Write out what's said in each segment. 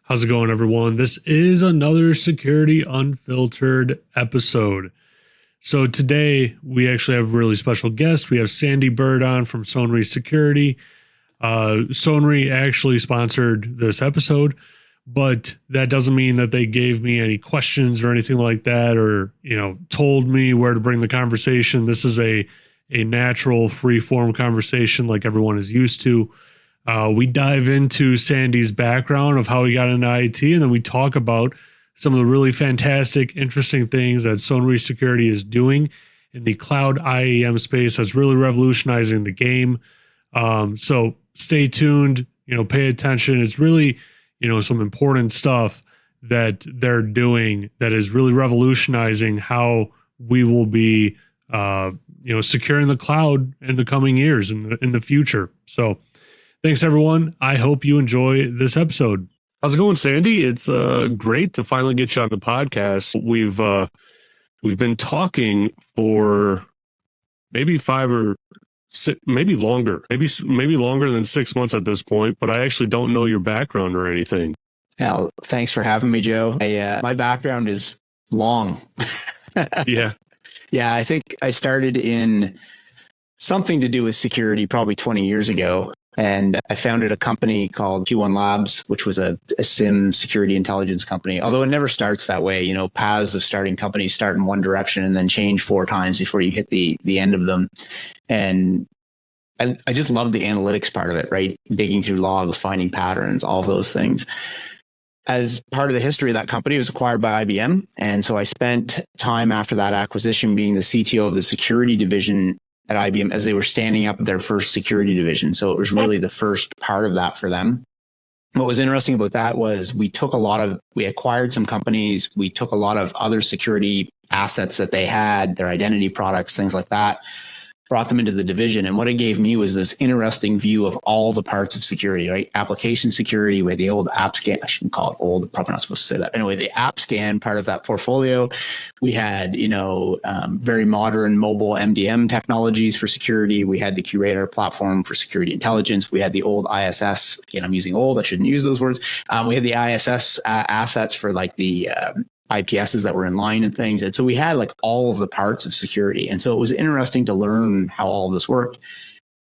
How's it going, everyone? This is another Security Unfiltered episode. So today we actually have a really special guest. We have Sandy Bird on from Sonrai Security. Sonrai actually sponsored this episode, but that doesn't mean that they gave me any questions or anything like that, or told me where to bring the conversation. This is a natural, free-form conversation like everyone is used to. We dive into Sandy's background of how he got into IT, and then we talk about some of the really fantastic, interesting things that Sonrai Security is doing in the cloud IAM space that's really revolutionizing the game. So stay tuned, pay attention. It's really, some important stuff that they're doing that is really revolutionizing how we will be, securing the cloud in the coming years in the future. So thanks, everyone. I hope you enjoy this episode. How's it going, Sandy? It's great to finally get you on the podcast. We've been talking for maybe 5 or 6, maybe longer, maybe longer than 6 months at this point. But I actually don't know your background or anything. Well, thanks for having me, Joe. My background is long. Yeah. Yeah, I think I started in something to do with security probably 20 years ago. And I founded a company called Q1 Labs, which was a SIM security intelligence company. Although it never starts that way. Paths of starting companies start in one direction and then change 4 times before you hit the end of them. And I just love the analytics part of it, right? Digging through logs, finding patterns, all those things. As part of the history of that company, it was acquired by IBM. And so I spent time after that acquisition being the CTO of the security division at IBM as they were standing up their first security division. So it was really the first part of that for them. What was interesting about that was we acquired some companies, we took a lot of other security assets that they had, their identity products, things like that, brought them into the division. And what it gave me was this interesting view of all the parts of security, right? Application security, we had the old app scan, I shouldn't call it old, probably not supposed to say that. Anyway, the app scan part of that portfolio, we had, very modern mobile MDM technologies for security. We had the Curator platform for security intelligence. We had the old ISS, again, I'm using old, I shouldn't use those words. We had the ISS assets for like the IPSs that were in line and things. And so we had like all of the parts of security. And so it was interesting to learn how all of this worked.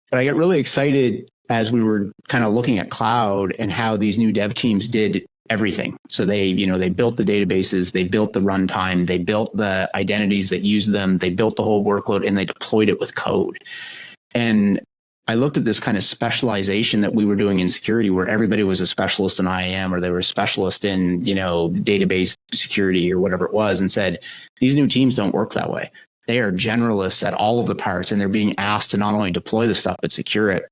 But I got really excited as we were kind of looking at cloud and how these new dev teams did everything. So they built the databases, they built the runtime, they built the identities that use them, they built the whole workload, and they deployed it with code. And I looked at this kind of specialization that we were doing in security where everybody was a specialist in IAM or they were a specialist in, database security or whatever it was, and said, these new teams don't work that way. They are generalists at all of the parts and they're being asked to not only deploy the stuff, but secure it.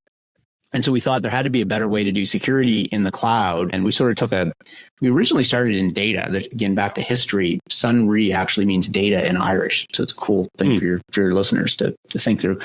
And so we thought there had to be a better way to do security in the cloud. And we sort of we originally started in data. Again, back to history, Sonrai actually means data in Irish. So it's a cool thing for your listeners to think through.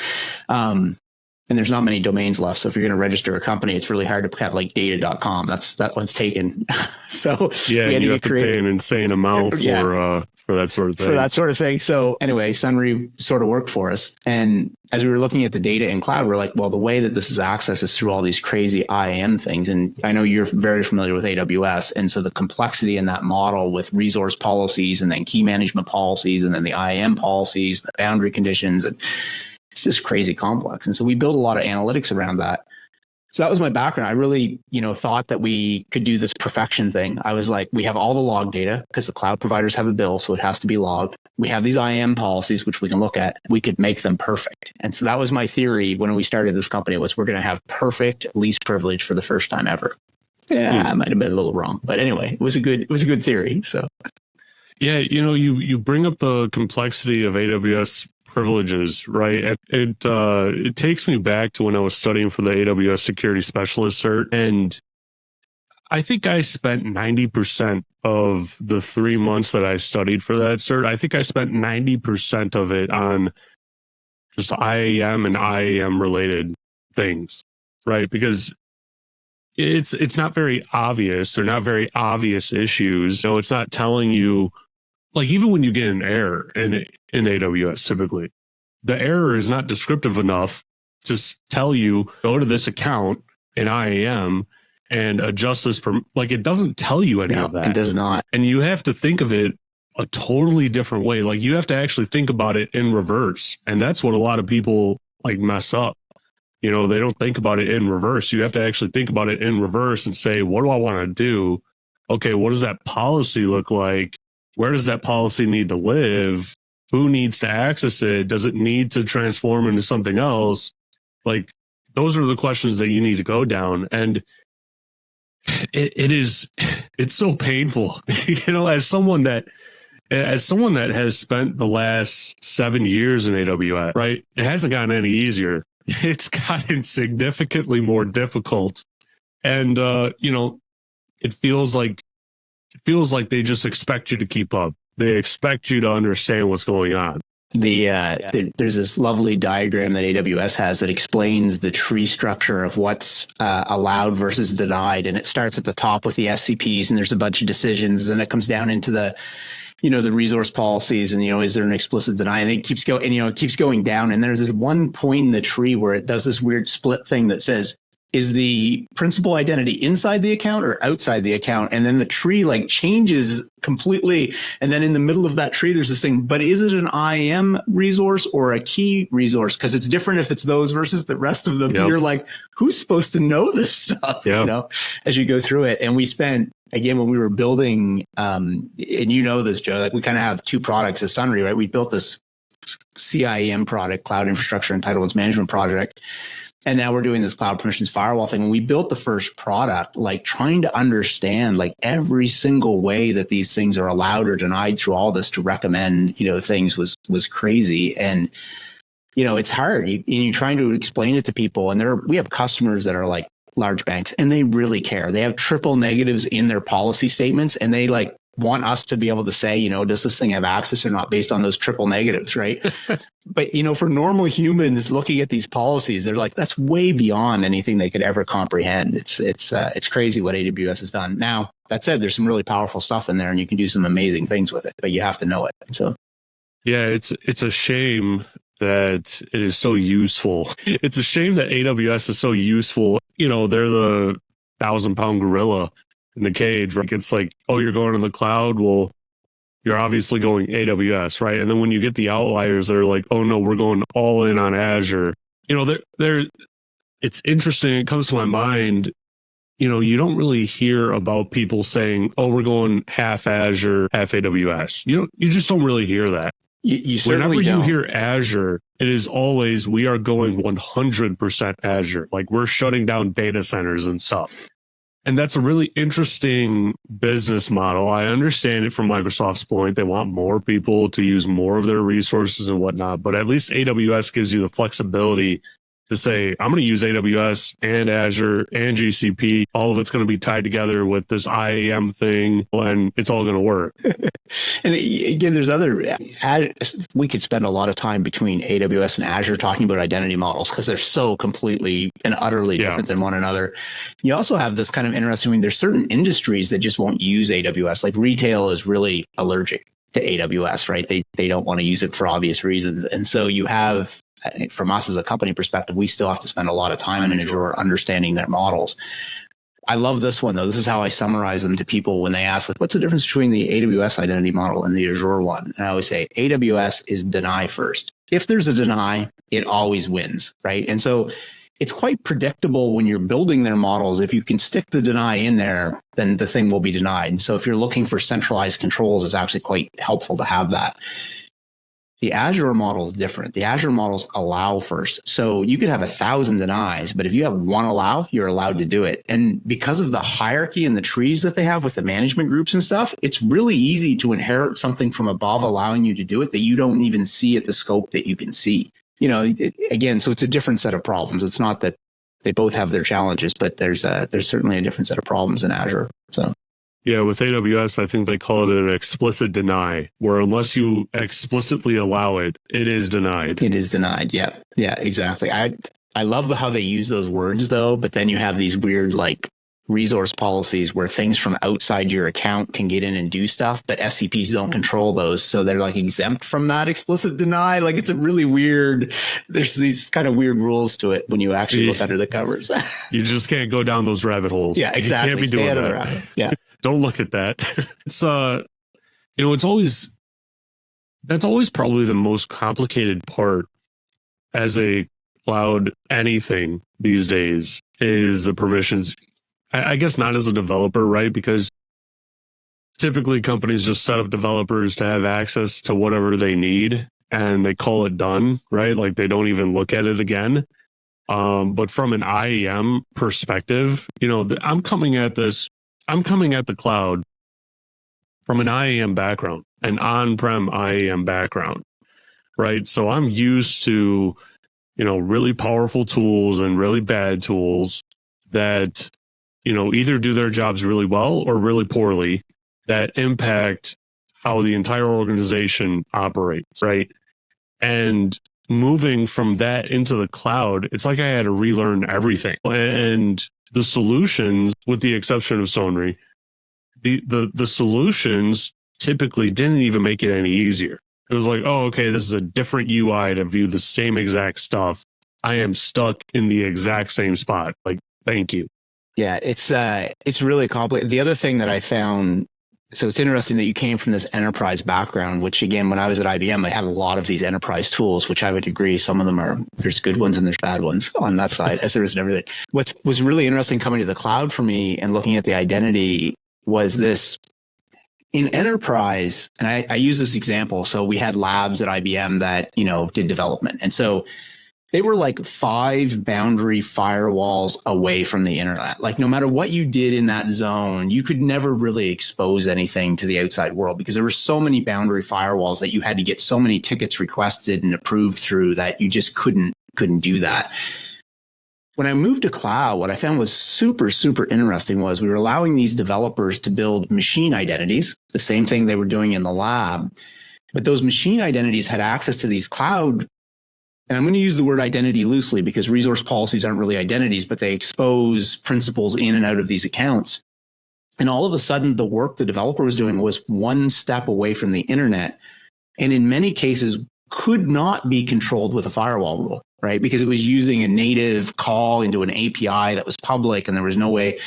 And there's not many domains left. So if you're going to register a company, it's really hard to have like data.com. That one's taken. So yeah, you have to pay an insane amount for that sort of thing. For that sort of thing. So anyway, Sonrai sort of worked for us. And as we were looking at the data in cloud, we're like, well, the way that this is accessed is through all these crazy IAM things. And I know you're very familiar with AWS. And so the complexity in that model with resource policies and then key management policies and then the IAM policies, the boundary conditions, and it's just crazy complex. And so we built a lot of analytics around that. So that was my background. I really, thought that we could do this perfection thing. I was like, we have all the log data because the cloud providers have a bill, so it has to be logged. We have these IAM policies, which we can look at. We could make them perfect. And so that was my theory when we started this company was we're going to have perfect least privilege for the first time ever. Yeah, I might have been a little wrong, but anyway, it was a good theory. So yeah, you bring up the complexity of AWS privileges, right? It takes me back to when I was studying for the AWS Security Specialist cert, and I think I spent 90% of the 3 months that I studied for that cert. I think I spent 90% of it on just IAM and IAM related things, right? Because it's not very obvious. They're not very obvious issues. It's not telling you, like, even when you get an error in AWS, typically, the error is not descriptive enough to tell you, go to this account in IAM and adjust this. Like it doesn't tell you any of that. It does not. And you have to think of it a totally different way. Like you have to actually think about it in reverse. And that's what a lot of people like mess up. You know, they don't think about it in reverse. You have to actually think about it in reverse and say, what do I want to do? Okay, what does that policy look like? Where does that policy need to live? Who needs to access it? Does it need to transform into something else? Like those are the questions that you need to go down. And it's so painful, you know, as someone that has spent the last 7 years in AWS, right? It hasn't gotten any easier. It's gotten significantly more difficult. And, you know, it feels like they just expect you to keep up. They expect you to understand what's going on. There's this lovely diagram that AWS has that explains the tree structure of what's allowed versus denied. And it starts at the top with the SCPs, and there's a bunch of decisions, and it comes down into the resource policies, and, is there an explicit deny? And it keeps going, and, it keeps going down. And there's this one point in the tree where it does this weird split thing that says, is the principal identity inside the account or outside the account? And then the tree like changes completely. And then in the middle of that tree, there's this thing, but is it an IAM resource or a key resource? Because it's different if it's those versus the rest of them. Yep. You're like, who's supposed to know this stuff? Yep. As you go through it. And we spent, again, when we were building, and this, Joe, like we kind of have two products as Sonrai, right? We built this CIEM product, Cloud Infrastructure Entitlements Management project. And now we're doing this cloud permissions firewall thing. When we built the first product, like trying to understand like every single way that these things are allowed or denied through all this to recommend, things was crazy. And, it's hard. You're trying to explain it to people. And we have customers that are like large banks, and they really care. They have triple negatives in their policy statements, and they like want us to be able to say, does this thing have access or not based on those triple negatives, right? But, for normal humans looking at these policies, they're like, that's way beyond anything they could ever comprehend. It's crazy what AWS has done. Now, that said, there's some really powerful stuff in there, and you can do some amazing things with it, but you have to know it. So, yeah, it's a shame that it is so useful. It's a shame that AWS is so useful. They're the 1,000-pound gorilla in the cage, right? It's like, oh, you're going to the cloud. Well, you're obviously going AWS, right? And then when you get the outliers, they're like, oh no, we're going all in on Azure. It's interesting. It comes to my mind, you don't really hear about people saying, oh, we're going half Azure, half AWS. You just don't really hear that. You certainly Whenever don't. you hear Azure, it is always, we are going 100% Azure. Like we're shutting down data centers and stuff. And that's a really interesting business model. I understand it from Microsoft's point. They want more people to use more of their resources and whatnot. But at least AWS gives you the flexibility to say, I'm going to use AWS and Azure and GCP. All of it's going to be tied together with this IAM thing, and it's all going to work. And again, we could spend a lot of time between AWS and Azure talking about identity models because they're so completely and utterly different than one another. You also have this kind of interesting, there's certain industries that just won't use AWS. Like retail is really allergic to AWS, right? They don't want to use it for obvious reasons. And so you have, from us as a company perspective, we still have to spend a lot of time in Azure understanding their models. I love this one, though. This is how I summarize them to people when they ask, like, what's the difference between the AWS identity model and the Azure one? And I always say AWS is deny first. If there's a deny, it always wins, right? And so it's quite predictable when you're building their models. If you can stick the deny in there, then the thing will be denied. And so if you're looking for centralized controls, it's actually quite helpful to have that. The Azure model is different. The Azure models allow first. So you could have 1,000 denies, but if you have one allow, you're allowed to do it. And because of the hierarchy and the trees that they have with the management groups and stuff, it's really easy to inherit something from above allowing you to do it that you don't even see at the scope that you can see. Again, so it's a different set of problems. It's not that they both have their challenges, but there's certainly a different set of problems in Azure. So. Yeah, with AWS, I think they call it an explicit deny, where unless you explicitly allow it, it is denied. It is denied. Yeah. Yeah, exactly. I love how they use those words, though, but then you have these weird, like, resource policies where things from outside your account can get in and do stuff, but SCPs don't control those. So they're like exempt from that explicit deny. Like it's a really weird, there's these kind of weird rules to it when you actually look under the covers. You just can't go down those rabbit holes. Yeah, exactly. You can't be doing that. Yeah. Don't look at that. It's, it's always, that's always probably the most complicated part as a cloud anything these days is the permissions. I guess not as a developer, right? Because typically companies just set up developers to have access to whatever they need and they call it done, right? Like they don't even look at it again. But from an IAM perspective, I'm coming at the cloud from an IAM background, an on-prem IAM background, right? So I'm used to, really powerful tools and really bad tools that either do their jobs really well or really poorly that impact how the entire organization operates, right? And moving from that into the cloud, it's like I had to relearn everything. And the solutions, with the exception of Sonrai, the solutions typically didn't even make it any easier. It was like, oh, okay, this is a different UI to view the same exact stuff. I am stuck in the exact same spot. Like, thank you. Yeah, it's really complicated. The other thing that I found, so it's interesting that you came from this enterprise background, which again, when I was at IBM, I had a lot of these enterprise tools, which I would agree, some of them there's good ones and there's bad ones on that side, as there is in everything. What was really interesting coming to the cloud for me and looking at the identity was this. In enterprise, and I use this example, so we had labs at IBM that, did development. And so they were like 5 boundary firewalls away from the internet. Like no matter what you did in that zone, you could never really expose anything to the outside world because there were so many boundary firewalls that you had to get so many tickets requested and approved through that you just couldn't do that. When I moved to cloud, what I found was super, super interesting was we were allowing these developers to build machine identities, the same thing they were doing in the lab. But those machine identities had access to these cloud. And I'm going to use the word identity loosely because resource policies aren't really identities, but they expose principals in and out of these accounts. And all of a sudden, the work the developer was doing was one step away from the internet. And in many cases, could not be controlled with a firewall rule, right? Because it was using a native call into an API that was public, and there was no way,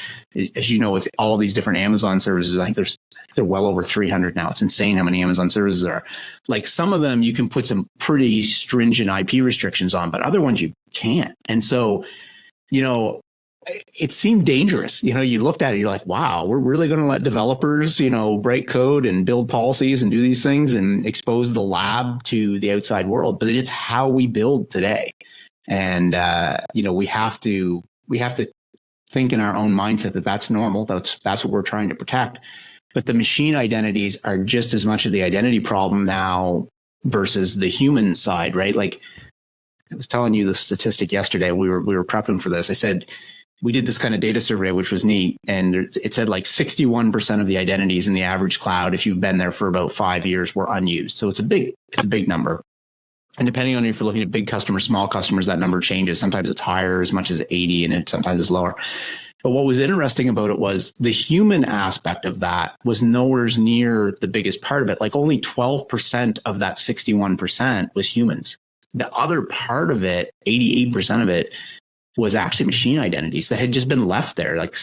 as you know, with all of these different Amazon services, I think they're well over 300 now. It's insane how many Amazon services there are. Like some of them, you can put some pretty stringent IP restrictions on, but other ones you can't. And so, it seemed dangerous. You looked at it, you're like, wow, we're really going to let developers, write code and build policies and do these things and expose the lab to the outside world. But it's how we build today. And, we have to think in our own mindset that that's normal. That's what we're trying to protect. But the machine identities are just as much of the identity problem now versus the human side, right? Like I was telling you the statistic yesterday, we were prepping for this. I said, we did this kind of data survey, which was neat. And it said like 61% of the identities in the average cloud, if you've been there for about 5 years, were unused. So it's a big number. And depending on if you're looking at big customers, small customers, that number changes. Sometimes it's higher, as much as 80, and sometimes it's lower. But what was interesting about it was the human aspect of that was nowhere near the biggest part of it. Like only 12% of that 61% was humans. The other part of it, 88% of it, was actually machine identities that had just been left there. Like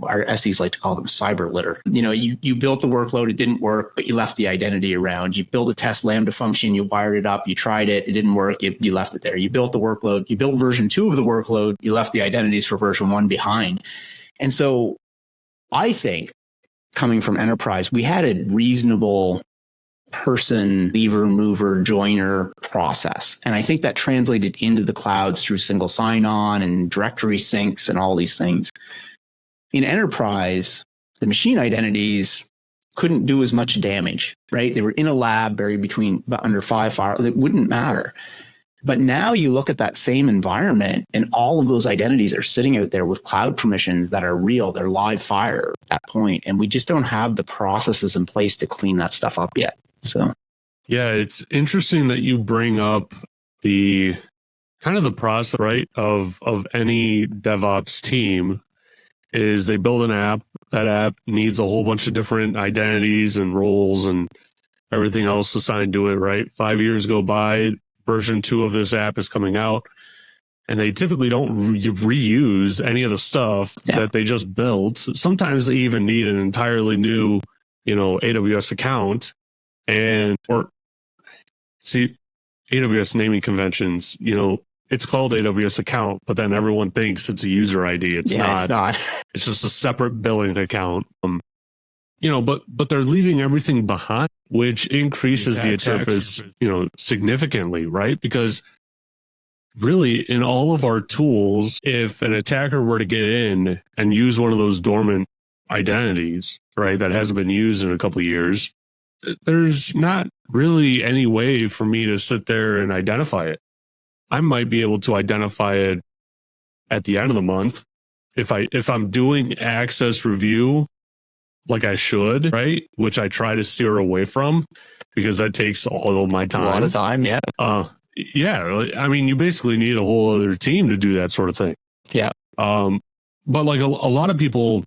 our SEs like to call them cyber litter. You built the workload, it didn't work, but you left the identity around. You built a test Lambda function, you wired it up, you tried it, it didn't work, you left it there. You built the workload, you built version 2 of the workload, you left the identities for version 1 behind. And so I think coming from enterprise, we had a reasonable person, leaver, mover, joiner process. And I think that translated into the clouds through single sign-on and directory syncs and all these things. In enterprise, the machine identities couldn't do as much damage, right? They were in a lab buried under 5 firewalls. It wouldn't matter. But now you look at that same environment and all of those identities are sitting out there with cloud permissions that are real. They're live fire at that point. And we just don't have the processes in place to clean that stuff up yet. So, yeah, it's interesting that you bring up the kind of the process, right, of any DevOps team. is they build an app. That app needs a whole bunch of different identities and roles and everything else assigned to it, right? 5 years go by, version 2 of this app is coming out, and they typically don't reuse any of the stuff that they just built. Sometimes they even need an entirely new, AWS account. Or see, AWS naming conventions, it's called AWS account, but then everyone thinks it's a user ID. It's not. It's not. It's just a separate billing account. But they're leaving everything behind, which increases the attack surface, significantly, right? Because really, in all of our tools, if an attacker were to get in and use one of those dormant identities, right, that hasn't been used in a couple of years, there's not really any way for me to sit there and identify it. I might be able to identify it at the end of the month if I'm doing access review like I should, right? Which I try to steer away from because that takes all of my time. A lot of time, yeah. I mean, you basically need a whole other team to do that sort of thing. Yeah. But like a lot of people,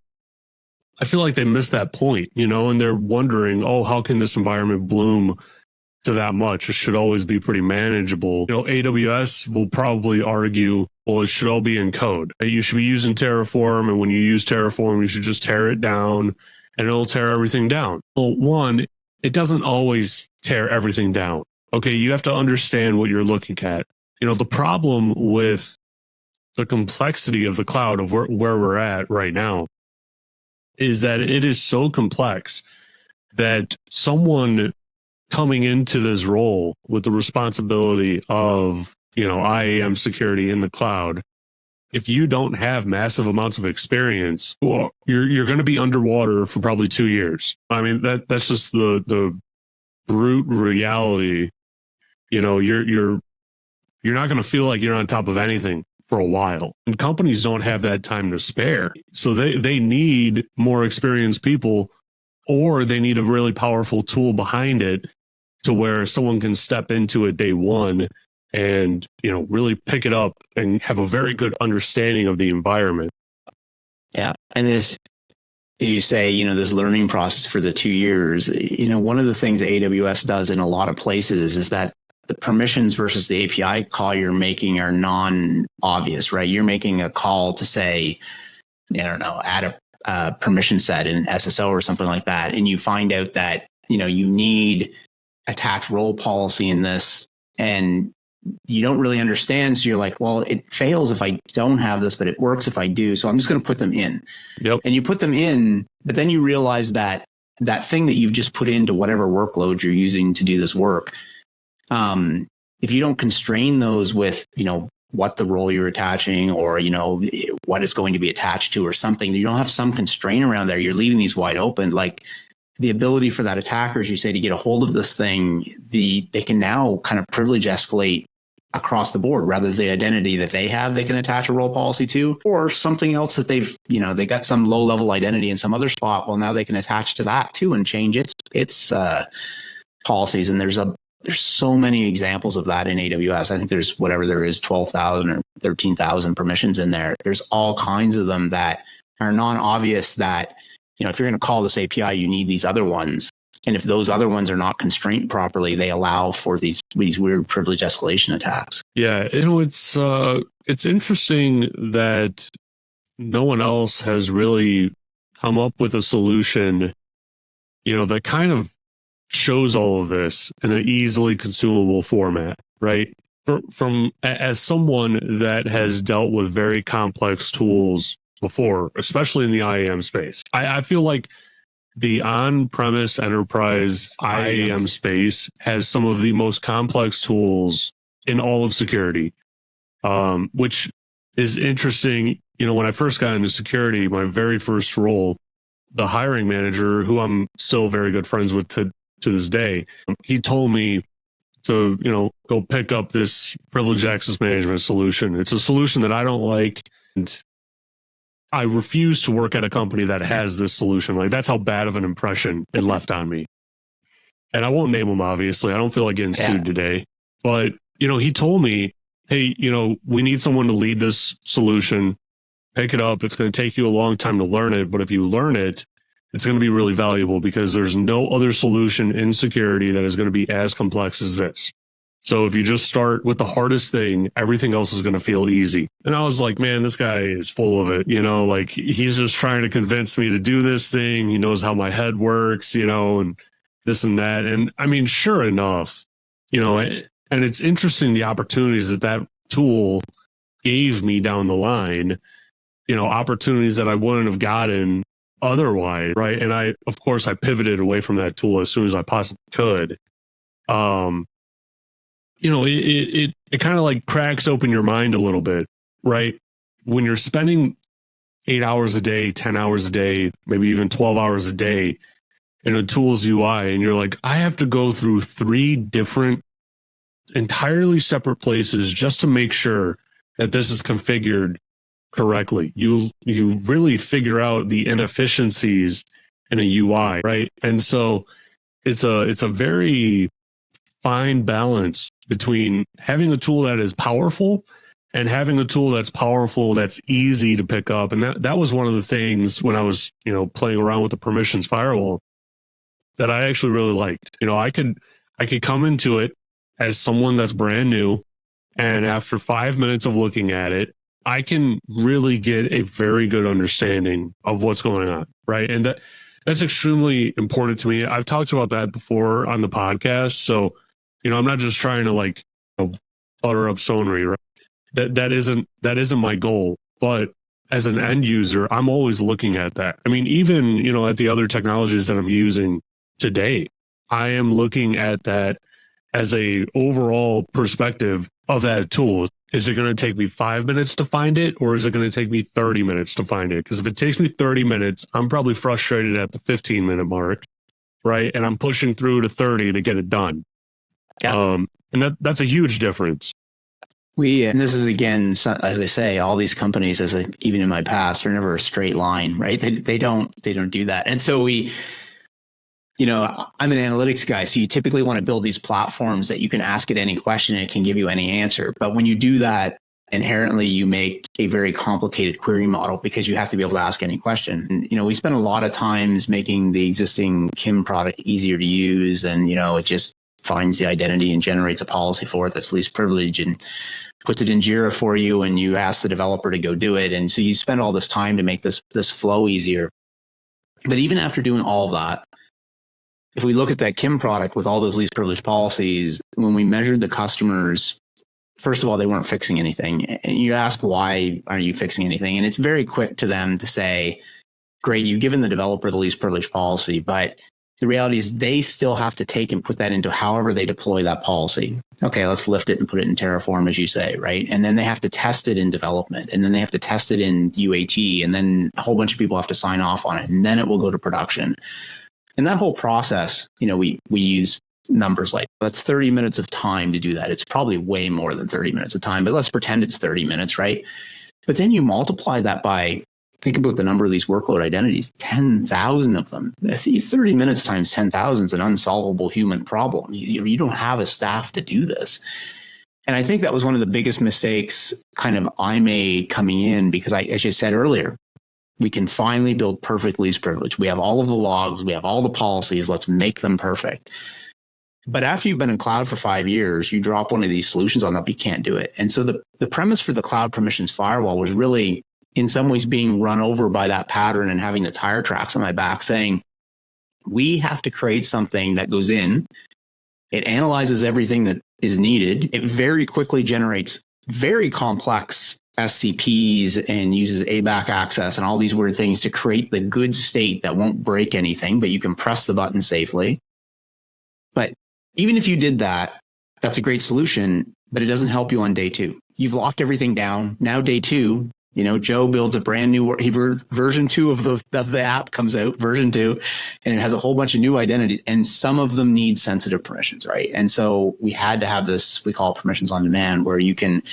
I feel like they miss that point, and they're wondering, how can this environment bloom to that much? It should always be pretty manageable. AWS will probably argue, well, it should all be in code. You should be using Terraform, and when you use Terraform, you should just tear it down, and it'll tear everything down. Well, one, it doesn't always tear everything down. Okay, you have to understand what you're looking at. The problem with the complexity of the cloud of where we're at right now is that it is so complex that someone coming into this role with the responsibility of, IAM security in the cloud, if you don't have massive amounts of experience, you're going to be underwater for probably 2 years. I mean, that's just the brute reality. You're not going to feel like you're on top of anything for a while, and companies don't have that time to spare. So they need more experienced people, or they need a really powerful tool behind it to where someone can step into it day one and, really pick it up and have a very good understanding of the environment. Yeah. And this, as you say, this learning process for the 2 years, one of the things AWS does in a lot of places is that the permissions versus the API call you're making are non-obvious, right? You're making a call to say, add a permission set in SSO or something like that. And you find out that, you need attach role policy in this, and you don't really understand. So you're like, well, it fails if I don't have this, but it works if I do. So I'm just going to put them in. Yep. And you put them in, but then you realize that that thing that you've just put into whatever workload you're using to do this work, if you don't constrain those with, what the role you're attaching or, what it's going to be attached to or something, you don't have some constraint around there, you're leaving these wide open. Like the ability for that attacker, as you say, to get a hold of this thing, they can now kind of privilege escalate across the board. Rather the identity that they have, they can attach a role policy to, or something else that they've, they got some low level identity in some other spot. Well, now they can attach to that too and change its policies. And there's so many examples of that in AWS. I think there's whatever there is, 12,000 or 13,000 permissions in there. There's all kinds of them that are non-obvious that, if you're going to call this API, you need these other ones. And if those other ones are not constrained properly, they allow for these weird privilege escalation attacks. Yeah, it's interesting that no one else has really come up with a solution, that kind of shows all of this in an easily consumable format, right? From as someone that has dealt with very complex tools before, especially in the IAM space, I feel like the on-premise enterprise IAM space has some of the most complex tools in all of security, which is interesting. When I first got into security, my very first role, the hiring manager, who I'm still very good friends with to this day, he told me to, go pick up this privileged access management solution. It's a solution that I don't like, and I refuse to work at a company that has this solution. Like, that's how bad of an impression it left on me. And I won't name them, obviously. I don't feel like getting sued today. But, he told me, hey, we need someone to lead this solution. pick it up. It's going to take you a long time to learn it, but if you learn it, it's going to be really valuable because there's no other solution in security that is going to be as complex as this. So if you just start with the hardest thing, everything else is going to feel easy. And I was like, man, this guy is full of it. Like he's just trying to convince me to do this thing. He knows how my head works, and this and that. And I mean, sure enough, and it's interesting the opportunities that tool gave me down the line, opportunities that I wouldn't have gotten otherwise, right? And of course, I pivoted away from that tool as soon as I possibly could. It kind of like cracks open your mind a little bit, right? When you're spending 8 hours a day, 10 hours a day, maybe even 12 hours a day in a tool's UI, and you're like, I have to go through 3 different, entirely separate places just to make sure that this is configured correctly. You really figure out the inefficiencies in a UI, right? And so it's a very fine balance between having a tool that is powerful and having a tool that's powerful, that's easy to pick up. And that was one of the things when I was, playing around with the permissions firewall that I actually really liked. I could come into it as someone that's brand new, and after 5 minutes of looking at it, I can really get a very good understanding of what's going on, right? And that's extremely important to me. I've talked about that before on the podcast. So, I'm not just trying to butter up Sonrai, right? That isn't my goal. But as an end user, I'm always looking at that. I mean, even, at the other technologies that I'm using today, I am looking at that as a overall perspective of that tool. Is it going to take me 5 minutes to find it, or is it going to take me 30 minutes to find it? Because if it takes me 30 minutes, I'm probably frustrated at the 15-minute mark, right? And I'm pushing through to 30 to get it done. Yeah. And that's a huge difference. And this is, again, as I say, all these companies, even in my past, are never a straight line, right? They don't do that. And so I'm an analytics guy, so you typically want to build these platforms that you can ask it any question and it can give you any answer. But when you do that, inherently you make a very complicated query model because you have to be able to ask any question. And, we spend a lot of times making the existing KIM product easier to use, and, it just finds the identity and generates a policy for it that's least privilege and puts it in Jira for you, and you ask the developer to go do it. And so you spend all this time to make this flow easier. But even after doing all of that, if we look at that KIM product with all those least privilege policies, when we measured the customers, first of all, they weren't fixing anything. And you ask, why aren't you fixing anything? And it's very quick to them to say, great, you've given the developer the least privilege policy, but the reality is they still have to take and put that into however they deploy that policy. Okay, let's lift it and put it in Terraform, as you say, right? And then they have to test it in development, and then they have to test it in UAT, and then a whole bunch of people have to sign off on it, and then it will go to production. And that whole process, we use numbers like, that's 30 minutes of time to do that. It's probably way more than 30 minutes of time, but let's pretend it's 30 minutes, right? But then you multiply that by, think about the number of these workload identities, 10,000 of them. 30 minutes times 10,000 is an unsolvable human problem. You don't have a staff to do this. And I think that was one of the biggest mistakes I made coming in, because as you said earlier, we can finally build perfect least privilege. We have all of the logs, we have all the policies, let's make them perfect. But after you've been in cloud for 5 years, you drop one of these solutions on that, you can't do it. And so the premise for the cloud permissions firewall was really, in some ways, being run over by that pattern and having the tire tracks on my back saying, we have to create something that goes in, it analyzes everything that is needed, it very quickly generates very complex SCPs and uses ABAC access and all these weird things to create the good state that won't break anything, but you can press the button safely. But even if you did that, that's a great solution, but it doesn't help you on day 2. You've locked everything down. Now day 2, Joe builds a brand new version 2 of the app comes out, version 2, and it has a whole bunch of new identities, and some of them need sensitive permissions, right? And so we had to have this, we call it permissions on demand, where you can,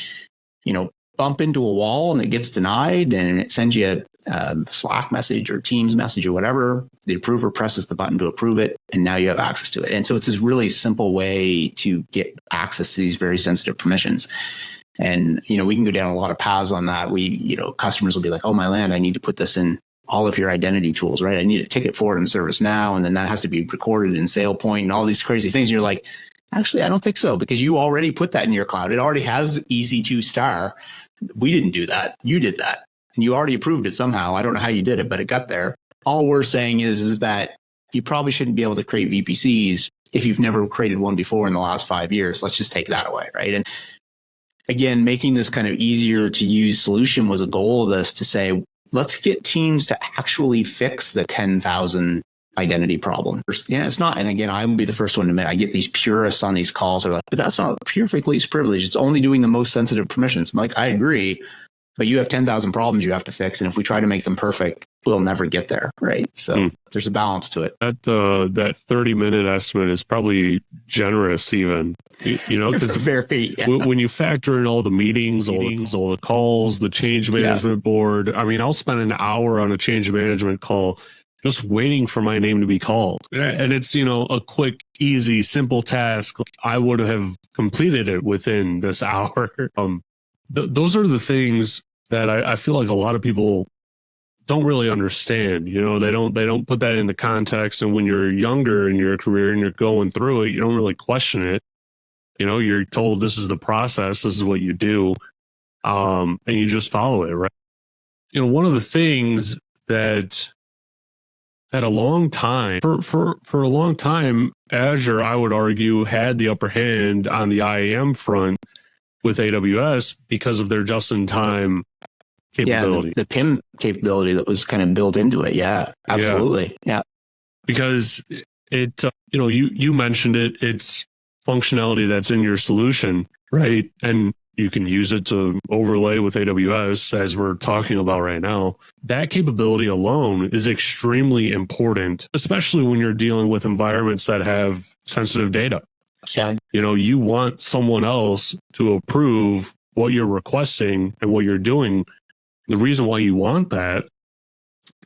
bump into a wall and it gets denied, and it sends you a Slack message or Teams message or whatever. The approver presses the button to approve it, and now you have access to it. And so it's this really simple way to get access to these very sensitive permissions. And, we can go down a lot of paths on that. Customers will be like, oh, my land, I need to put this in all of your identity tools, right? I need a ticket for it in ServiceNow, and then that has to be recorded in SailPoint and all these crazy things. And you're like, actually, I don't think so, because you already put that in your cloud. It already has EC2 star. We didn't do that. You did that. And you already approved it somehow. I don't know how you did it, but it got there. All we're saying is that you probably shouldn't be able to create VPCs if you've never created one before in the last 5 years. Let's just take that away, right? And again, making this kind of easier to use solution was a goal of this, to say, let's get teams to actually fix the 10,000 identity problem. Yeah, it's not. And again, I will be the first one to admit, I get these purists on these calls are like, but that's not perfect least privilege. It's only doing the most sensitive permissions. I'm like, I agree, but you have 10,000 problems you have to fix. And if we try to make them perfect, we'll never get there. Right. So there's a balance to it. That 30-minute estimate is probably generous even, because when you factor in all the meetings, all the calls, the change management board, I mean, I'll spend an hour on a change management call just waiting for my name to be called. And it's, a quick, easy, simple task. I would have completed it within this hour. Those are the things that I feel like a lot of people don't really understand. They don't put that into context. And when you're younger in your career and you're going through it, you don't really question it. You're told this is the process, this is what you do. And you just follow it, right? One of the things that a long time, for a long time, Azure, I would argue, had the upper hand on the IAM front with AWS because of their just-in-time capability. Yeah, the PIM capability that was kind of built into it. Yeah, absolutely. Yeah. Because it, you mentioned it, it's functionality that's in your solution, right? And you can use it to overlay with AWS, as we're talking about right now. That capability alone is extremely important, especially when you're dealing with environments that have sensitive data. Yeah. You want someone else to approve what you're requesting and what you're doing. The reason why you want that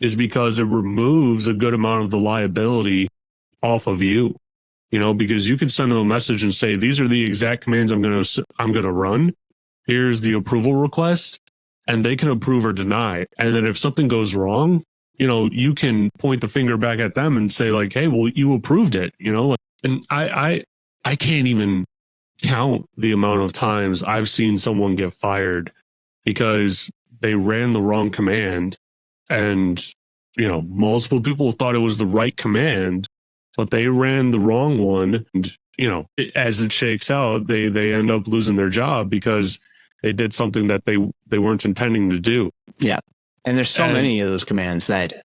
is because it removes a good amount of the liability off of you. Because you can send them a message and say, these are the exact commands I'm going to run. Here's the approval request, and they can approve or deny. And then if something goes wrong, you can point the finger back at them and say like, hey, well, you approved it, and I can't even count the amount of times I've seen someone get fired because they ran the wrong command, and, multiple people thought it was the right command, but they ran the wrong one. And, as it shakes out, they end up losing their job because they did something that they weren't intending to do. Yeah. And there's so many of those commands that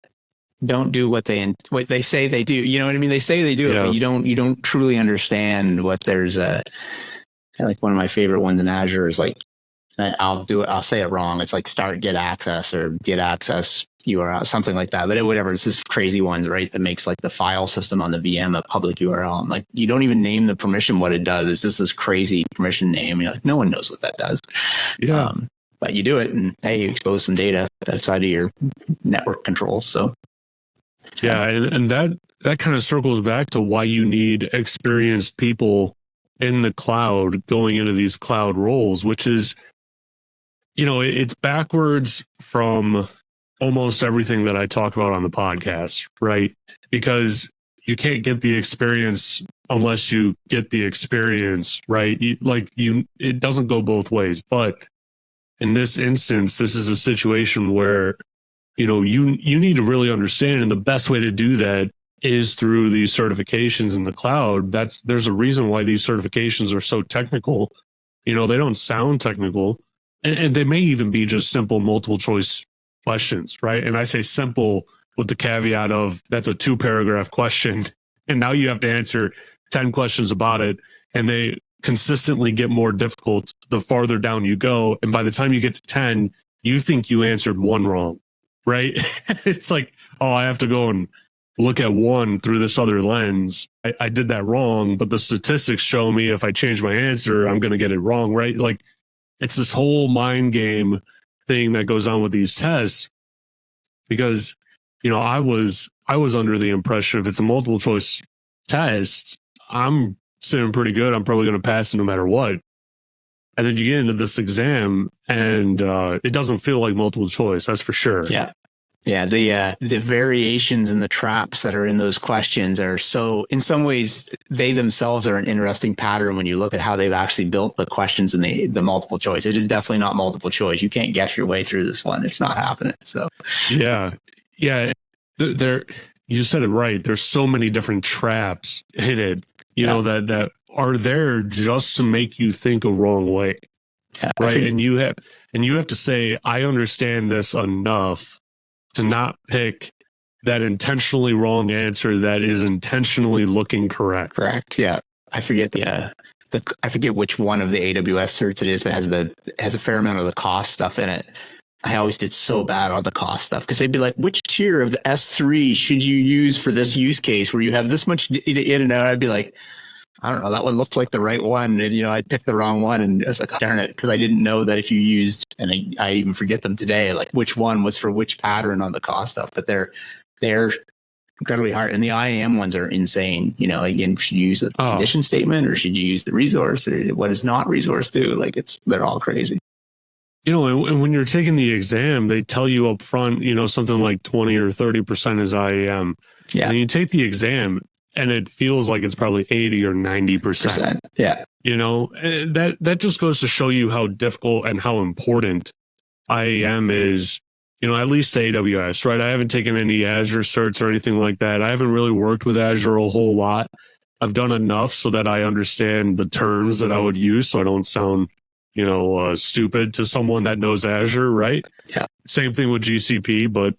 don't do what they say they do. You know what I mean? They say they do it, but you don't truly understand what there's like one of my favorite ones in Azure is like, I'll say it wrong. It's like start get access or get access URL, something like that. But whatever, it's this crazy one, right? That makes like the file system on the VM a public URL. I'm like, you don't even name the permission what it does. It's just this crazy permission name. And you're like, no one knows what that does. Yeah. But you do it, and hey, you expose some data outside of your network controls. So yeah, and that kind of circles back to why you need experienced people in the cloud going into these cloud roles, which is, it's backwards from almost everything that I talk about on the podcast, right? Because you can't get the experience unless you get the experience, right? It doesn't go both ways. But in this instance, this is a situation where, you need to really understand, and the best way to do that is through these certifications in the cloud. There's a reason why these certifications are so technical. They don't sound technical, and they may even be just simple multiple choice questions, right? And I say simple with the caveat of that's a 2-paragraph question, and now you have to answer 10 questions about it, and they consistently get more difficult the farther down you go. And by the time you get to 10, you think you answered one wrong, right? It's like, oh, I have to go and look at one through this other lens. I did that wrong, but the statistics show me if I change my answer, I'm going to get it wrong, right? Like, it's this whole mind game thing that goes on with these tests, because, I was under the impression if it's a multiple choice test, I'm sitting pretty good. I'm probably going to pass it no matter what. And then you get into this exam and it doesn't feel like multiple choice. That's for sure. Yeah. Yeah, the variations and the traps that are in those questions are so, in some ways, they themselves are an interesting pattern when you look at how they've actually built the questions and the multiple choice. It is definitely not multiple choice. You can't guess your way through this one. It's not happening. So, yeah. There, you just said it right. There's so many different traps in it, that are there just to make you think a wrong way, right? And you have to say, I understand this enough to not pick that intentionally wrong answer that is intentionally looking correct. Correct. Yeah. I forget I forget which one of the AWS certs it is that has a fair amount of the cost stuff in it. I always did so bad on the cost stuff because they'd be like, which tier of the S3 should you use for this use case where you have this much data in and out? I'd be like, I don't know, that one looked like the right one. And, I'd pick the wrong one. And I was like, oh, darn it. Because I didn't know that if you used, and I even forget them today, like which one was for which pattern on the cost stuff. But they're incredibly hard. And the IAM ones are insane. Again, should you use a condition statement or should you use the resource or what does not resource do? Like they're all crazy. And when you're taking the exam, they tell you up front, something like 20 or 30% is IAM. Yeah. And you take the exam and it feels like it's probably 80 or 90%. Yeah. That just goes to show you how difficult and how important IAM is, at least to AWS, right? I haven't taken any Azure certs or anything like that. I haven't really worked with Azure a whole lot. I've done enough so that I understand the terms that I would use so I don't sound, stupid to someone that knows Azure, right? Yeah. Same thing with GCP, but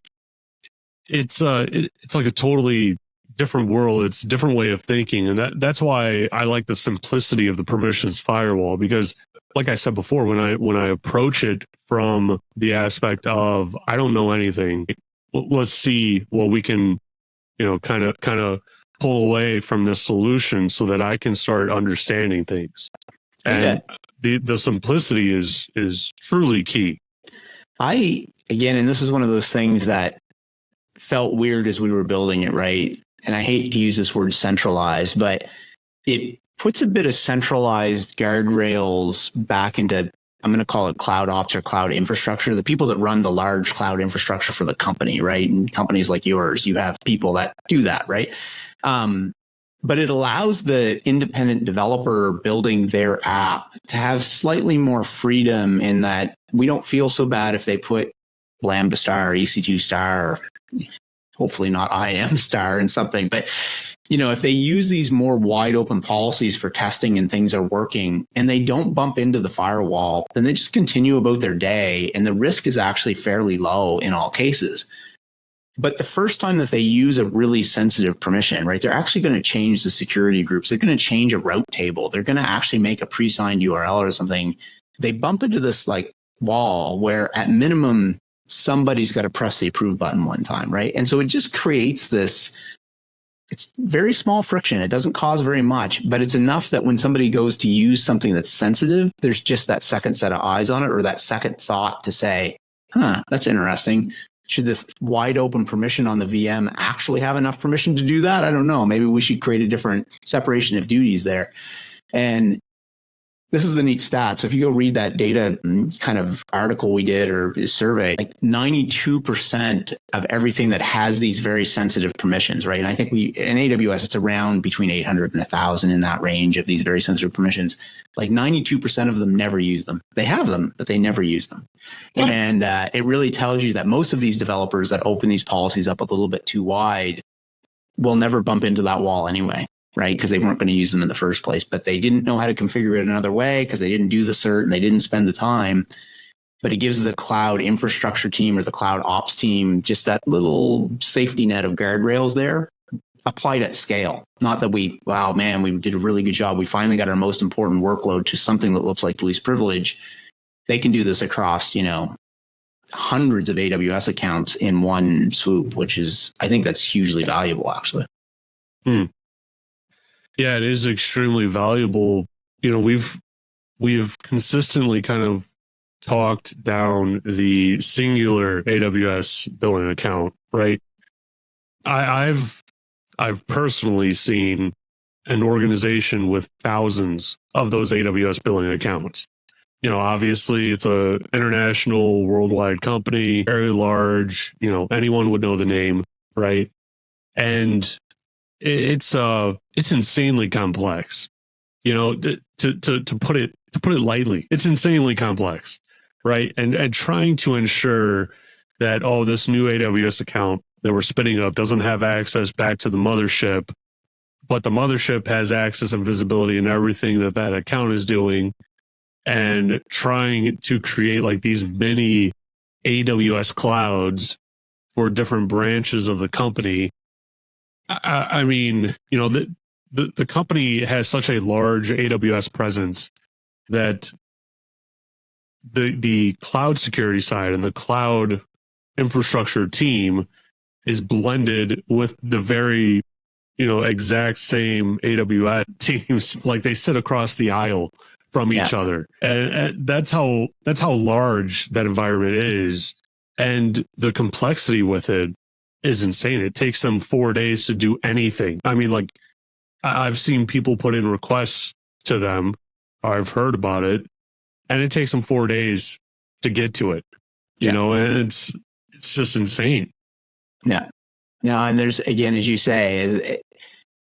it's like a totally different world. It's a different way of thinking. And that's why I like the simplicity of the permissions firewall, because like I said before, when I approach it from the aspect of, I don't know anything, let's see what we can, kind of pull away from this solution so that I can start understanding things. And the simplicity is truly key. And this is one of those things that felt weird as we were building it, right? And I hate to use this word centralized, but it puts a bit of centralized guardrails back into, I'm going to call it cloud ops or cloud infrastructure, the people that run the large cloud infrastructure for the company, right? And companies like yours, you have people that do that, right? But it allows the independent developer building their app to have slightly more freedom in that we don't feel so bad if they put Lambda star, EC2 star, hopefully not IAM star and something. But, if they use these more wide open policies for testing and things are working and they don't bump into the firewall, then they just continue about their day. And the risk is actually fairly low in all cases. But the first time that they use a really sensitive permission, right, they're actually going to change the security groups. They're going to change a route table. They're going to actually make a pre-signed URL or something. They bump into this like wall where at minimum, somebody's got to press the approve button one time, right? And so it just creates this, it's very small friction. It doesn't cause very much, but it's enough that when somebody goes to use something that's sensitive, there's just that second set of eyes on it or that second thought to say, that's interesting. Should the wide open permission on the VM actually have enough permission to do that? I don't know. Maybe we should create a different separation of duties there. And this is the neat stat. So if you go read that data kind of article we did or survey, like 92% of everything that has these very sensitive permissions, right? And I think in AWS, it's around between 800 and 1,000 in that range of these very sensitive permissions. Like 92% of them never use them. They have them, but they never use them. Yeah. And it really tells you that most of these developers that open these policies up a little bit too wide will never bump into that wall anyway. Right? Because they weren't going to use them in the first place, but they didn't know how to configure it another way because they didn't do the cert and they didn't spend the time. But it gives the cloud infrastructure team or the cloud ops team just that little safety net of guardrails there applied at scale. Not that we did a really good job. We finally got our most important workload to something that looks like least privilege. They can do this across, hundreds of AWS accounts in one swoop, which is, I think that's hugely valuable, actually. Yeah, it is extremely valuable. We've consistently kind of talked down the singular AWS billing account, right? I've personally seen an organization with thousands of those AWS billing accounts. obviously it's a international worldwide company, very large, anyone would know the name, right? And it's insanely complex, to put it lightly. It's insanely complex, right? And trying to ensure that, this new AWS account that we're spinning up doesn't have access back to the mothership, but the mothership has access and visibility in everything that account is doing, and trying to create like these mini AWS clouds for different branches of the company. I mean, the company has such a large AWS presence that the cloud security side and the cloud infrastructure team is blended with the very, exact same AWS teams. Like they sit across the aisle from each other. And that's how large that environment is. And the complexity with it is insane. It takes them 4 days to do anything. I mean, like, I've seen people put in requests to them. I've heard about it, and it takes them 4 days to get to it. And it's just insane. Yeah. Now, and there's, again, as you say,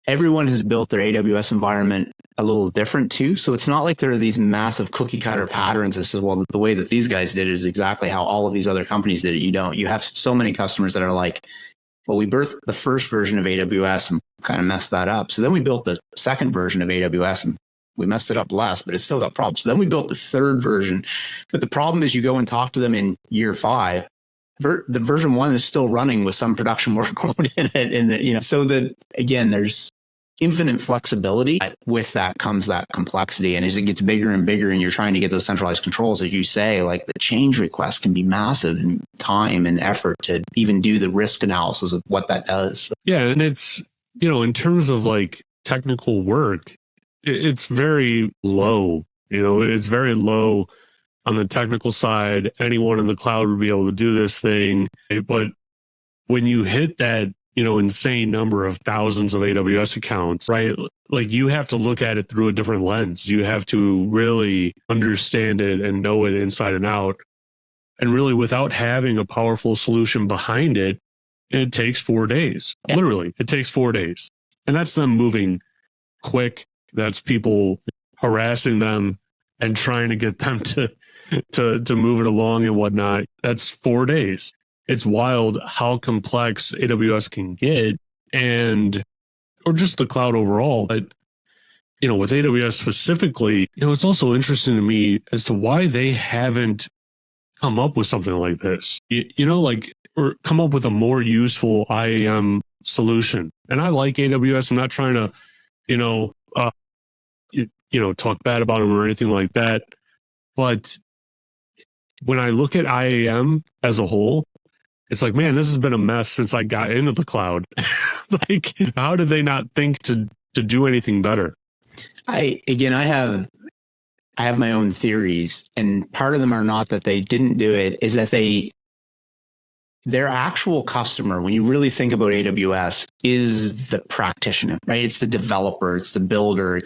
everyone has built their AWS environment a little different too. So it's not like there are these massive cookie cutter patterns that says, well, the way that these guys did it is exactly how all of these other companies did it. You don't. You have so many customers that are like, well, we birthed the first version of AWS and kind of messed that up. So then we built the second version of AWS and we messed it up less, but it's still got problems. So then we built the third version. But the problem is you go and talk to them in year 5. The version 1 is still running with some production workload in it. And so that, again, there's infinite flexibility. With that comes that complexity. And as it gets bigger and bigger and you're trying to get those centralized controls, as you say, like the change request can be massive in time and effort to even do the risk analysis of what that does. Yeah. And it's, in terms of like technical work, it's very low. It's very low on the technical side. Anyone in the cloud would be able to do this thing. But when you hit that, insane number of thousands of AWS accounts, right? Like you have to look at it through a different lens. You have to really understand it and know it inside and out. And really, without having a powerful solution behind it, it takes 4 days. Yeah. Literally, it takes 4 days. And that's them moving quick. That's people harassing them and trying to get them to move it along and whatnot. That's 4 days. It's wild how complex AWS can get, or just the cloud overall. But, with AWS specifically, it's also interesting to me as to why they haven't come up with something like this, or come up with a more useful IAM solution. And I like AWS. I'm not trying to, talk bad about them or anything like that. But when I look at IAM as a whole, it's like, man, this has been a mess since I got into the cloud. Like, how did they not think to do anything better? I have my own theories, and part of them are not that they didn't do it, is that their actual customer, when you really think about AWS, is the practitioner, right? It's the developer, it's the builder,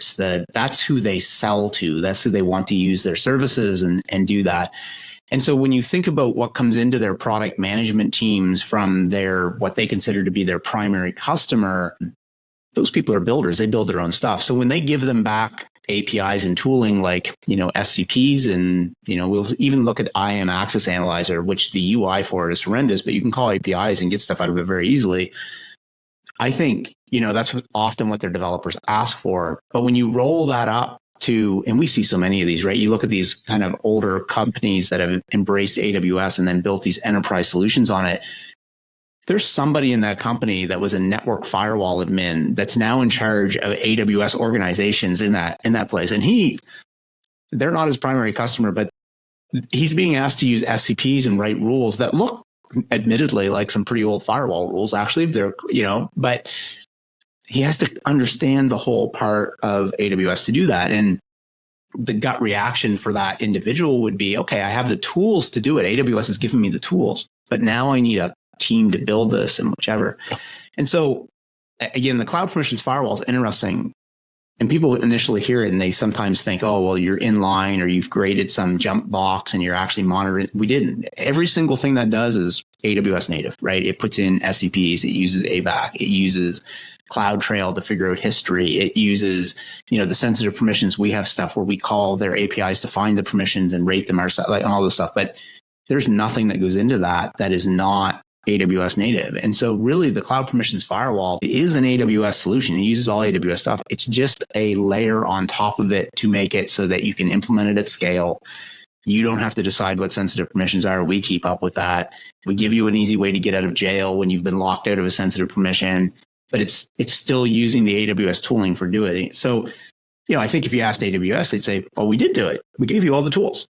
that's who they sell to. That's who they want to use their services and do that. And so when you think about what comes into their product management teams from what they consider to be their primary customer, those people are builders. They build their own stuff. So when they give them back APIs and tooling like, SCPs, and, we'll even look at IAM Access Analyzer, which the UI for it is horrendous, but you can call APIs and get stuff out of it very easily. I think, that's often what their developers ask for. But when you roll that up and we see so many of these, right? You look at these kind of older companies that have embraced AWS and then built these enterprise solutions on it. There's somebody in that company that was a network firewall admin that's now in charge of AWS organizations in that place. And they're not his primary customer, but he's being asked to use SCPs and write rules that look admittedly like some pretty old firewall rules, actually. But he has to understand the whole part of AWS to do that. And the gut reaction for that individual would be, okay, I have the tools to do it. AWS has given me the tools, but now I need a team to build this and whichever. And so again, the cloud permissions firewall is interesting. And people initially hear it and they sometimes think, oh, well, you're in line or you've created some jump box and you're actually monitoring. We didn't. Every single thing that does is AWS native, right? It puts in SCPs, it uses ABAC, it uses CloudTrail to figure out history. It uses, the sensitive permissions. We have stuff where we call their APIs to find the permissions and rate them ourselves, like all this stuff. But there's nothing that goes into that is not AWS native. And so really the cloud permissions firewall is an AWS solution. It uses all AWS stuff. It's just a layer on top of it to make it so that you can implement it at scale. You don't have to decide what sensitive permissions are. We keep up with that. We give you an easy way to get out of jail when you've been locked out of a sensitive permission, but it's still using the AWS tooling for doing it. So, I think if you asked AWS, they'd say, oh, we did do it. We gave you all the tools.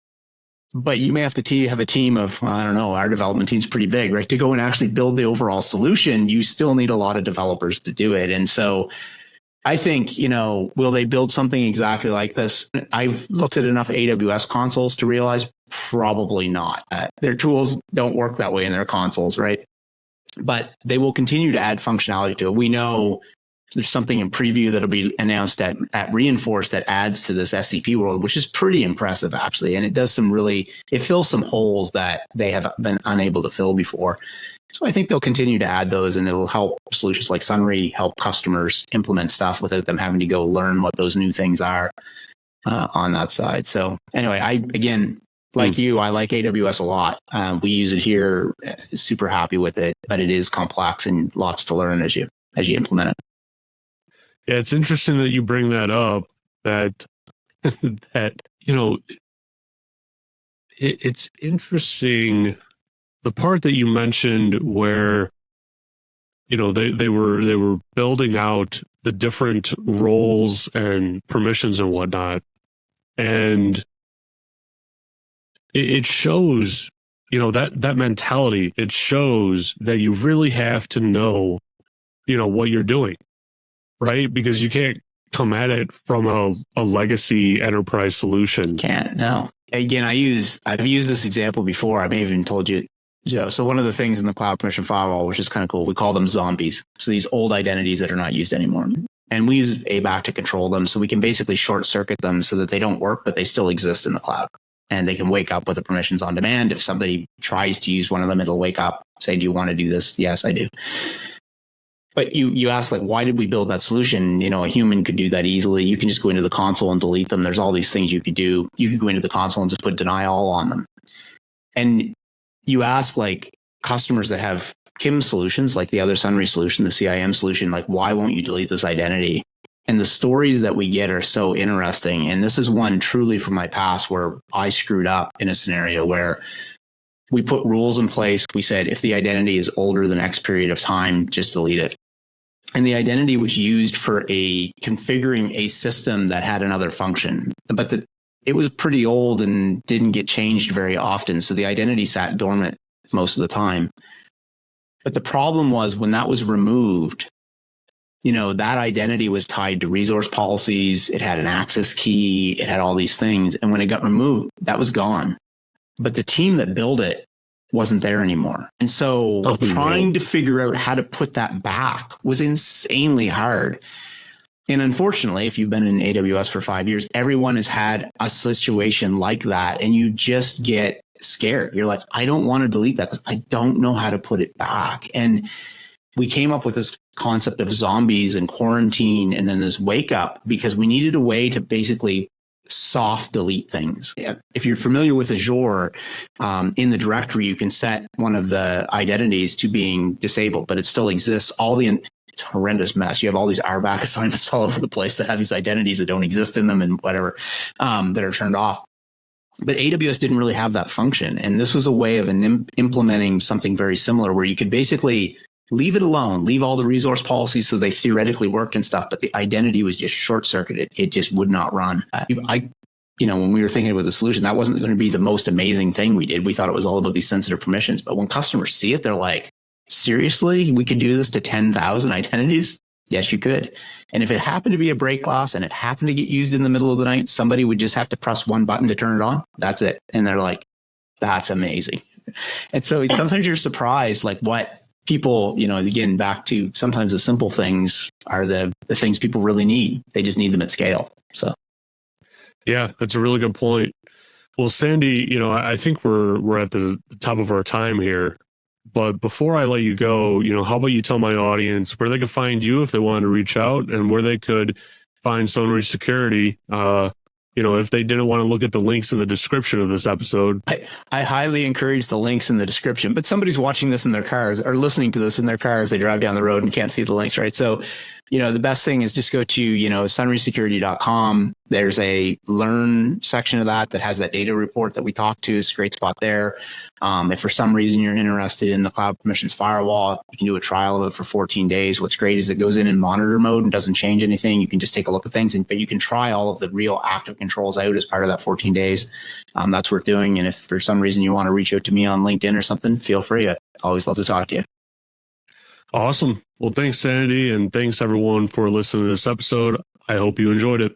But you may have to have a team of, I don't know, our development team's pretty big, right? To go and actually build the overall solution, you still need a lot of developers to do it. And so I think, will they build something exactly like this? I've looked at enough AWS consoles to realize probably not. Their tools don't work that way in their consoles, right? But they will continue to add functionality to it. We know there's something in preview that'll be announced at Reinforce that adds to this SCP world, which is pretty impressive, actually. And it does it fills some holes that they have been unable to fill before. So I think they'll continue to add those, and it'll help solutions like Sonrai help customers implement stuff without them having to go learn what those new things are on that side. So anyway, like you, I like AWS a lot. We use it here, super happy with it, but it is complex and lots to learn as you implement it. Yeah, it's interesting that you bring that up, that it's interesting, the part that you mentioned where they were building out the different roles and permissions and whatnot, and it shows that mentality. It shows that you really have to know what you're doing, right? Because you can't come at it from a legacy enterprise solution. Can't, no. Again, I've used this example before. I may have even told you, Joe. So one of the things in the cloud permission firewall, which is kind of cool, we call them zombies. So these old identities that are not used anymore. And we use ABAC to control them. So we can basically short circuit them so that they don't work, but they still exist in the cloud. And they can wake up with the permissions on demand. If somebody tries to use one of them, it'll wake up, say, do you want to do this? Yes, I do. But you ask, like, why did we build that solution? A human could do that easily. You can just go into the console and delete them. There's all these things you could do. You could go into the console and just put deny all on them. And you ask, like, customers that have KIM solutions, like the other Sonrai solution, the CIM solution, like, why won't you delete this identity? And the stories that we get are so interesting. And this is one truly from my past where I screwed up in a scenario where we put rules in place. We said, if the identity is older than X period of time, just delete it. And the identity was used for configuring a system that had another function, but it was pretty old and didn't get changed very often. So the identity sat dormant most of the time. But the problem was when that was removed, that identity was tied to resource policies. It had an access key. It had all these things. And when it got removed, that was gone. But the team that built it wasn't there anymore. And so trying to figure out how to put that back was insanely hard. And unfortunately, if you've been in AWS for 5 years, everyone has had a situation like that. And you just get scared. You're like, I don't want to delete that because I don't know how to put it back. And we came up with this concept of zombies and quarantine and then this wake up because we needed a way to basically soft delete things. If you're familiar with Azure, in the directory, you can set one of the identities to being disabled, but it still exists. It's a horrendous mess. You have all these RBAC assignments all over the place that have these identities that don't exist in them and whatever, that are turned off. But AWS didn't really have that function. And this was a way of implementing something very similar where you could basically leave it alone, leave all the resource policies so they theoretically worked and stuff, but the identity was just short-circuited. It just would not run. When we were thinking about the solution, that wasn't going to be the most amazing thing we did. We thought it was all about these sensitive permissions. But when customers see it, they're like, seriously, we could do this to 10,000 identities? Yes, you could. And if it happened to be a break loss and it happened to get used in the middle of the night, somebody would just have to press one button to turn it on. That's it. And they're like, that's amazing. And so sometimes you're surprised, like what people, again, back to sometimes the simple things are the things people really need. They just need them at scale. So, yeah, that's a really good point. Well, Sandy, I think we're at the top of our time here. But before I let you go, how about you tell my audience where they could find you if they wanted to reach out, and where they could find Sonrai Security, if they didn't want to look at the links in the description of this episode. I highly encourage the links in the description, but somebody's watching this in their cars or listening to this in their car as they drive down the road and can't see the links, right? So, the best thing is just go to, sonraisecurity.com. There's a learn section of that has that data report that we talked to. It's a great spot there. If for some reason you're interested in the cloud permissions firewall, you can do a trial of it for 14 days. What's great is it goes in monitor mode and doesn't change anything. You can just take a look at things, but you can try all of the real active controls out as part of that 14 days. That's worth doing. And if for some reason you want to reach out to me on LinkedIn or something, feel free. I always love to talk to you. Awesome. Well, thanks, Sandy, and thanks everyone for listening to this episode. I hope you enjoyed it.